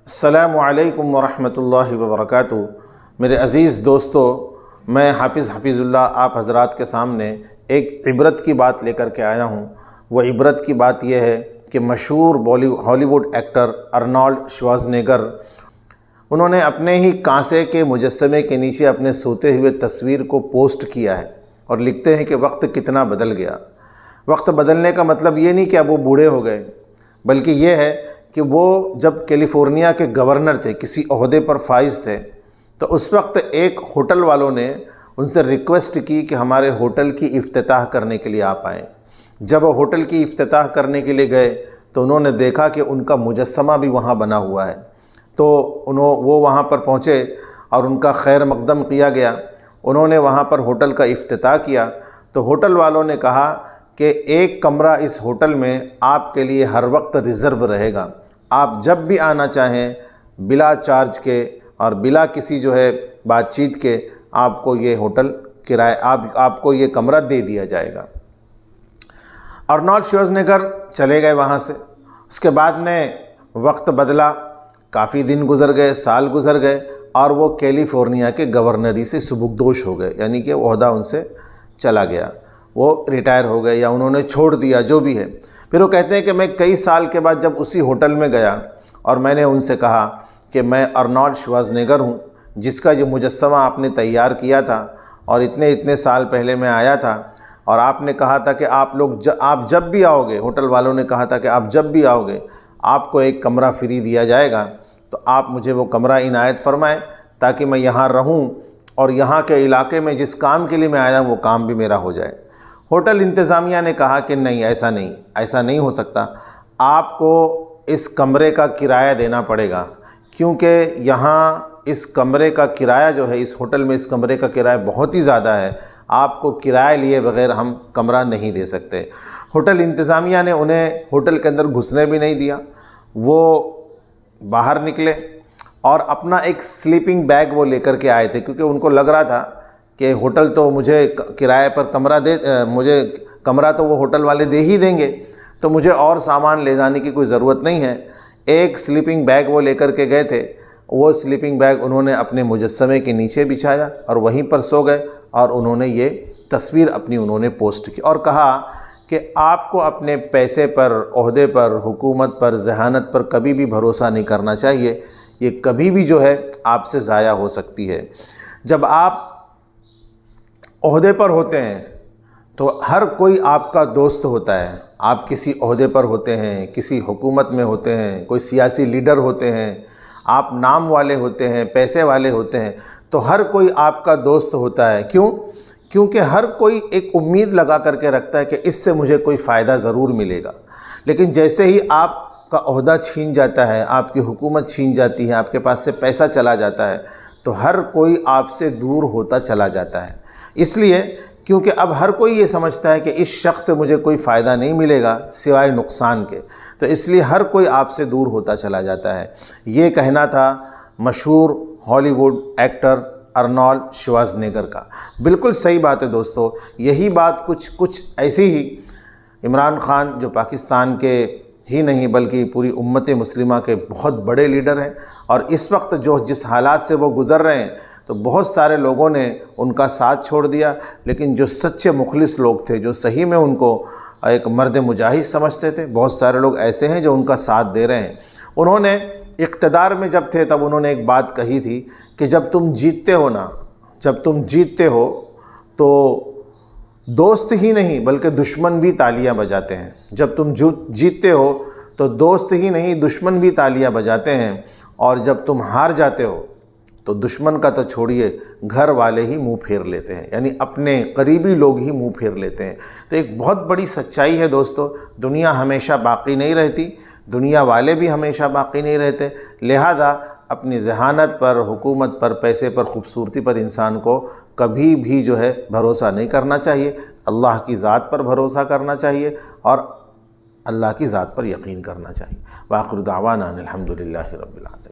السلام علیکم ورحمۃ اللہ وبرکاتہ۔ میرے عزیز دوستو، میں حافظ اللہ آپ حضرات کے سامنے ایک عبرت کی بات لے کر کے آیا ہوں۔ وہ عبرت کی بات یہ ہے کہ مشہور ہالی ووڈ ایکٹر ارنالڈ شوازنیگر، انہوں نے اپنے ہی کانسے کے مجسمے کے نیچے اپنے سوتے ہوئے تصویر کو پوسٹ کیا ہے اور لکھتے ہیں کہ وقت کتنا بدل گیا۔ وقت بدلنے کا مطلب یہ نہیں کہ اب وہ بوڑھے ہو گئے، بلکہ یہ ہے کہ وہ جب کیلیفورنیا کے گورنر تھے، کسی عہدے پر فائز تھے، تو اس وقت ایک ہوٹل والوں نے ان سے ریکویسٹ کی کہ ہمارے ہوٹل کی افتتاح کرنے کے لیے آپ آئیں۔ جب وہ ہوٹل کی افتتاح کرنے کے لیے گئے تو انہوں نے دیکھا کہ ان کا مجسمہ بھی وہاں بنا ہوا ہے، تو وہ وہاں پر پہنچے اور ان کا خیر مقدم کیا گیا۔ انہوں نے وہاں پر ہوٹل کا افتتاح کیا تو ہوٹل والوں نے کہا کہ ایک کمرہ اس ہوٹل میں آپ کے لیے ہر وقت ریزرو رہے گا، آپ جب بھی آنا چاہیں بلا چارج کے اور بلا کسی بات چیت کے آپ کو یہ ہوٹل کرائے آپ کو یہ کمرہ دے دیا جائے گا۔ ارنالڈ شوازنیگر چلے گئے وہاں سے۔ اس کے بعد میں وقت بدلا، کافی دن گزر گئے، سال گزر گئے اور وہ کیلیفورنیا کے گورنری سے سبکدوش ہو گئے، یعنی کہ عہدہ ان سے چلا گیا، وہ ریٹائر ہو گئے یا انہوں نے چھوڑ دیا، جو بھی ہے۔ پھر وہ کہتے ہیں کہ میں کئی سال کے بعد جب اسی ہوٹل میں گیا اور میں نے ان سے کہا کہ میں ارنالڈ شوازنیگر ہوں، جس کا یہ مجسمہ آپ نے تیار کیا تھا اور اتنے سال پہلے میں آیا تھا، اور آپ نے کہا تھا کہ آپ جب بھی آؤ گے، ہوٹل والوں نے کہا تھا کہ آپ جب بھی آؤ گے آپ کو ایک کمرہ فری دیا جائے گا، تو آپ مجھے وہ کمرہ عنایت فرمائیں تاکہ میں یہاں رہوں اور یہاں کے علاقے میں جس کام کے لیے میں آیا ہوں وہ کام بھی میرا ہو جائے۔ ہوٹل انتظامیہ نے کہا کہ نہیں، ایسا نہیں ہو سکتا، آپ کو اس کمرے کا کرایہ دینا پڑے گا، کیونکہ یہاں اس کمرے کا کرایہ اس ہوٹل میں اس کمرے کا کرایہ بہت ہی زیادہ ہے، آپ کو کرایہ لیے بغیر ہم کمرہ نہیں دے سکتے۔ ہوٹل انتظامیہ نے انہیں ہوٹل کے اندر گھسنے بھی نہیں دیا۔ وہ باہر نکلے اور اپنا ایک سلیپنگ بیگ وہ لے کر کے آئے تھے، کیونکہ ان کو لگ رہا تھا کہ ہوٹل تو مجھے کرائے پر مجھے کمرہ تو وہ ہوٹل والے دے ہی دیں گے، تو مجھے اور سامان لے جانے کی کوئی ضرورت نہیں ہے۔ ایک سلیپنگ بیگ وہ لے کر کے گئے تھے، وہ سلیپنگ بیگ انہوں نے اپنے مجسمے کے نیچے بچھایا اور وہیں پر سو گئے، اور انہوں نے یہ تصویر انہوں نے پوسٹ کی اور کہا کہ آپ کو اپنے پیسے پر، عہدے پر، حکومت پر، ذہانت پر کبھی بھی بھروسہ نہیں کرنا چاہیے، یہ کبھی بھی آپ سے ضائع ہو سکتی ہے۔ جب آپ عہدے پر ہوتے ہیں تو ہر کوئی آپ کا دوست ہوتا ہے۔ آپ کسی عہدے پر ہوتے ہیں، کسی حکومت میں ہوتے ہیں، کوئی سیاسی لیڈر ہوتے ہیں، آپ نام والے ہوتے ہیں، پیسے والے ہوتے ہیں، تو ہر کوئی آپ کا دوست ہوتا ہے۔ کیونکہ ہر کوئی ایک امید لگا کر کے رکھتا ہے کہ اس سے مجھے کوئی فائدہ ضرور ملے گا، لیکن جیسے ہی آپ کا عہدہ چھین جاتا ہے، آپ کی حکومت چھین جاتی ہے، آپ کے پاس سے پیسہ چلا جاتا ہے، تو ہر کوئی آپ سے دور ہوتا چلا جاتا ہے۔ اس لیے کیونکہ اب ہر کوئی یہ سمجھتا ہے کہ اس شخص سے مجھے کوئی فائدہ نہیں ملے گا سوائے نقصان کے، تو اس لیے ہر کوئی آپ سے دور ہوتا چلا جاتا ہے۔ یہ کہنا تھا مشہور ہالی ووڈ ایکٹر ارنالڈ شوازنیگر کا۔ بالکل صحیح بات ہے دوستو، یہی بات کچھ ایسی ہی عمران خان، جو پاکستان کے ہی نہیں بلکہ پوری امت مسلمہ کے بہت بڑے لیڈر ہیں، اور اس وقت جس حالات سے وہ گزر رہے ہیں، تو بہت سارے لوگوں نے ان کا ساتھ چھوڑ دیا، لیکن جو سچے مخلص لوگ تھے، جو صحیح میں ان کو ایک مرد مجاہد سمجھتے تھے، بہت سارے لوگ ایسے ہیں جو ان کا ساتھ دے رہے ہیں۔ انہوں نے اقتدار میں جب تھے تب انہوں نے ایک بات کہی تھی کہ جب تم جیتتے ہو تو دوست ہی نہیں بلکہ دشمن بھی تالیاں بجاتے ہیں۔ جب تم جیتتے ہو تو دوست ہی نہیں دشمن بھی تالیاں بجاتے ہیں، اور جب تم ہار جاتے ہو تو دشمن کا تو چھوڑیے، گھر والے ہی منہ پھیر لیتے ہیں، یعنی اپنے قریبی لوگ ہی منہ پھیر لیتے ہیں۔ تو ایک بہت بڑی سچائی ہے دوستو، دنیا ہمیشہ باقی نہیں رہتی، دنیا والے بھی ہمیشہ باقی نہیں رہتے، لہذا اپنی ذہانت پر، حکومت پر، پیسے پر، خوبصورتی پر انسان کو کبھی بھی بھروسہ نہیں کرنا چاہیے۔ اللہ کی ذات پر بھروسہ کرنا چاہیے اور اللہ کی ذات پر یقین کرنا چاہیے۔ وآخر دعوانا الحمدللہ رب العالمین۔